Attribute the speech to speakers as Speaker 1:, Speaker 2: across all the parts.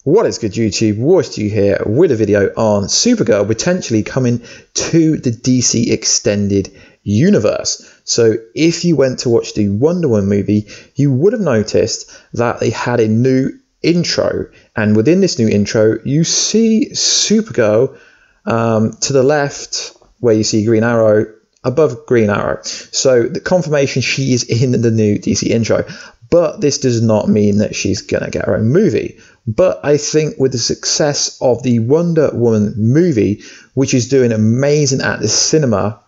Speaker 1: What is good, YouTube? Warstu here with a video on Supergirl potentially coming to the DC Extended Universe. So if you went to watch the Wonder Woman movie, you would have noticed that they had a new intro, and within this new intro you see Supergirl to the left where you see Green Arrow, above Green Arrow. So the confirmation she is in the new DC intro. But this does not mean that she's going to get her own movie. But I think with the success of the Wonder Woman movie, which is doing amazing at the cinema,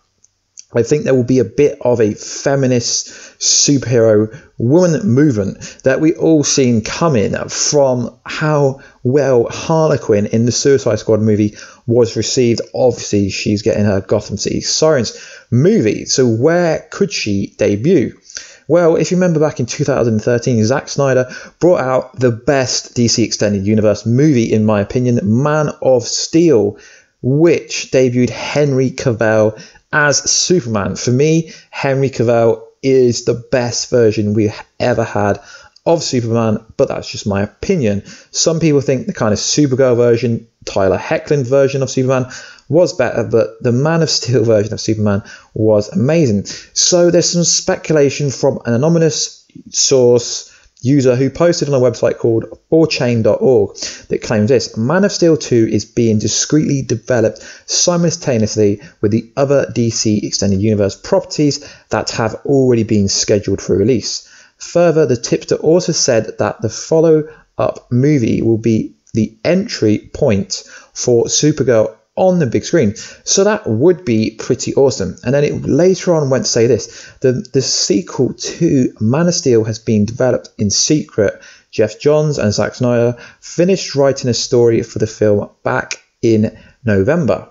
Speaker 1: I think there will be a bit of a feminist superhero woman movement that we all seen coming from how well Harlequin in the Suicide Squad movie was received. Obviously, she's getting her Gotham City Sirens movie. So where could she debut? Well, if you remember back in 2013, Zack Snyder brought out the best DC Extended Universe movie, in my opinion, Man of Steel, which debuted Henry Cavill as Superman. For me, Henry Cavill is the best version we've ever had of Superman, but that's just my opinion. Some people think the kind of Supergirl version, Tyler Hoechlin version of Superman was better, but the Man of Steel version of Superman was amazing. So there's some speculation from an anonymous source user who posted on a website called 4chain.org that claims this: Man of Steel 2 is being discreetly developed simultaneously with the other DC Extended Universe properties that have already been scheduled for release. Further, the tipster also said that the follow-up movie will be the entry point for Supergirl on the big screen. So that would be pretty awesome. And then it later on went to say this: the sequel to Man of Steel has been developed in secret. Jeff Johns and Zack Snyder finished writing a story for the film back in November.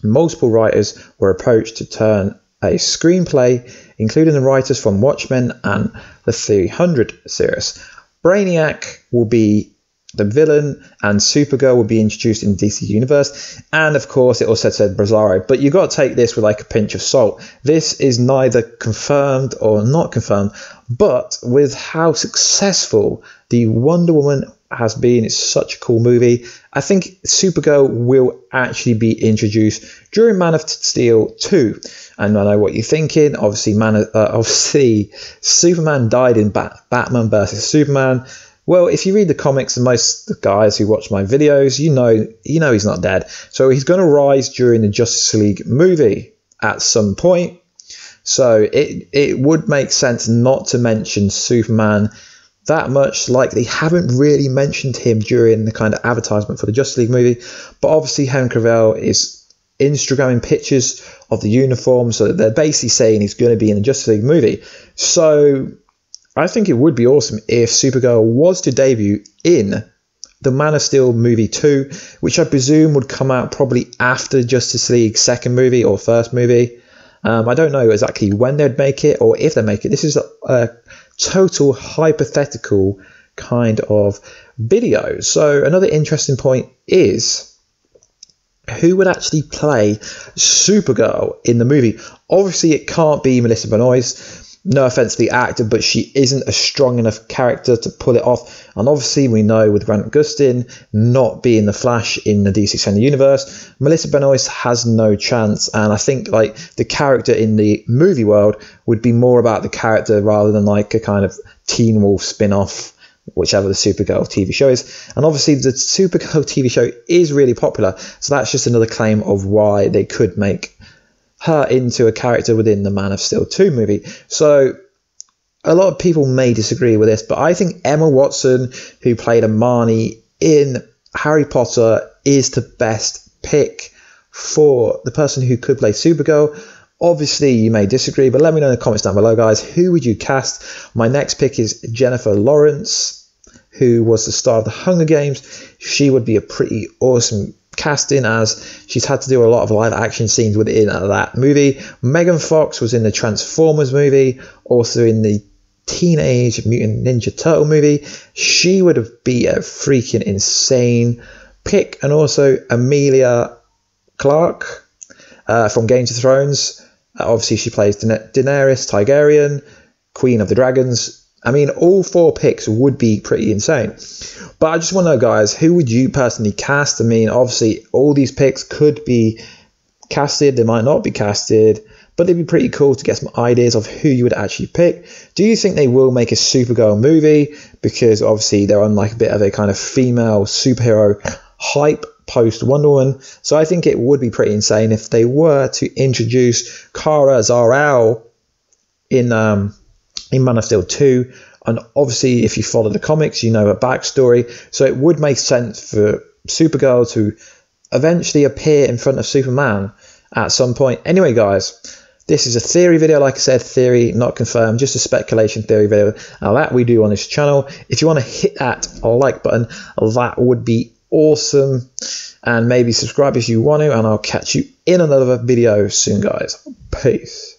Speaker 1: Multiple writers were approached to turn a screenplay, including the writers from Watchmen and the 300 series. Brainiac will be the villain, and Supergirl will be introduced in the DC Universe, and of course it also said Bizarro, but you got to take this with like a pinch of salt. This is neither confirmed or not confirmed, but with how successful the Wonder Woman has been, it's such a cool movie. I think Supergirl will actually be introduced during Man of Steel 2, and I know what you're thinking. Obviously Superman died in Batman vs Superman. Well, if you read the comics, and most of the guys who watch my videos, you know he's not dead. So he's going to rise during the Justice League movie at some point. So it would make sense not to mention Superman that much. Like, they haven't really mentioned him during the kind of advertisement for the Justice League movie. But obviously Henry Cavill is Instagramming pictures of the uniform, so they're basically saying he's going to be in the Justice League movie. So I think it would be awesome if Supergirl was to debut in the Man of Steel movie 2, which I presume would come out probably after Justice League's second movie or first movie. I don't know exactly when they'd make it or if they make it. This is a total hypothetical kind of video. So another interesting point is who would actually play Supergirl in the movie. Obviously it can't be Melissa Benoist. No offense to the actor, but she isn't a strong enough character to pull it off. And obviously we know with Grant Gustin not being the Flash in the DC Extended Universe, Melissa Benoist has no chance. And I think like the character in the movie world would be more about the character rather than like a kind of Teen Wolf spin-off, whichever the Supergirl TV show is. And obviously the Supergirl TV show is really popular, so that's just another claim of why they could make her into a character within the Man of Steel 2 movie. So a lot of people may disagree with this, but I think Emma Watson, who played Hermione in Harry Potter, is the best pick for the person who could play Supergirl. Obviously you may disagree, but let me know in the comments down below, guys. Who would you cast? My next pick is Jennifer Lawrence, who was the star of the Hunger Games. She would be a pretty awesome casting, as she's had to do a lot of live action scenes within that movie. Megan Fox was in the Transformers movie, also in the Teenage Mutant Ninja Turtle movie. She would be a freaking insane pick. And also Emilia Clarke from Game of Thrones. Obviously she plays Daenerys Targaryen, Queen of the Dragons. I mean, all 4 picks would be pretty insane. But I just want to know, guys, who would you personally cast? I mean, obviously, all these picks could be casted. They might not be casted. But it'd be pretty cool to get some ideas of who you would actually pick. Do you think they will make a Supergirl movie? Because obviously they're on like a bit of a kind of female superhero hype post Wonder Woman. So I think it would be pretty insane if they were to introduce Kara Zor-El in Man of Steel 2. And obviously if you follow the comics, you know her backstory. So it would make sense for Supergirl to eventually appear in front of Superman at some point. Anyway, guys, this is a theory video, like I said, theory, not confirmed, just a speculation theory video. Now that we do on this channel. If you want to hit that like button, that would be awesome. And maybe subscribe if you want to, and I'll catch you in another video soon, guys. Peace.